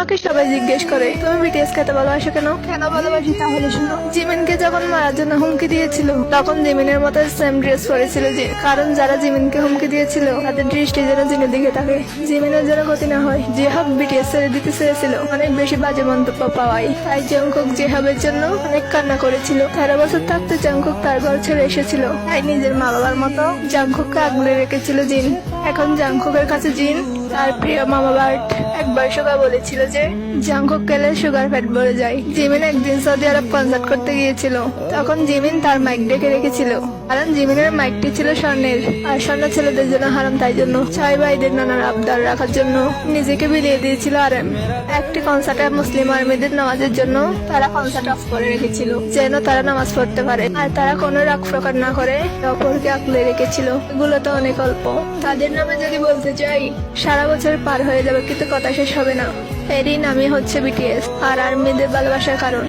আমাকে সবাই জিজ্ঞেস করে তুমি বিটিএস খেতে ভালোবাসো কেন? কেন ভালোবাসি তাহলে শুনো। জিমিনকে যখন মারার জন্য হুমকি দিয়েছিল তখন জিমিনের মতো সেম ড্রেস পরেছিল জিন, কারণ যারা জিমিনকে হুমকি দিয়েছিল তাদের দৃষ্টি যেন জিনের দিকে থাকে, জিমিনের যেন ক্ষতি না হয়। জিহাব বিটিএস ছেড়ে দিতে চেয়েছিল অনেক বেশি বাজে মন্তব্য পাওয়ায়, তাই জংকুক জিহাবের জন্য অনেক কান্না করেছিল। 13 বছর থাকতে জংকুক তার ঘর ছেড়ে এসেছিল, তাই নিজের মা বাবার মতো জংকুককে আগলে রেখেছিল জিন। এখন জংকুকের কাছে জিন তার প্রিয় মামা বার্ট। একবার সুগা বলেছিল যে জাংকুক খেলে সুগার ফ্যাট বেড়ে যায়। জিমিন একদিন সৌদি আরব কনসার্ট করতে গিয়েছিল, তখন জিমিন তার মাইক ডেকে রেখেছিল, কারণ জিমিনের মাইকটি ছিল স্বর্ণের, আর স্বর্ণ ছেলেদের জন্য হারাম, তাই জন্য ছয় ভাইদের নানার আবদার রাখার জন্য নিজেকে বিলিয়ে দিয়েছিল আরএম। একটি কনসার্টে মুসলিম আর্মিদের নামাজের জন্য তারা কনসার্ট অফ করে রেখেছিল, যেন তারা নামাজ পড়তে পারে, আর তারা কোনো রাগ প্রকার না করে অপরকে আঁকলে রেখেছিল। এগুলো তো অনেক অল্প, তাদের নামে যদি বলতে চাই সারা বছর পার হয়ে যাবে, কিন্তু কথা শেষ হবে না। এরই নামই হচ্ছে বিটিএস, আর আর্মিদের ভালোবাসার কারণ।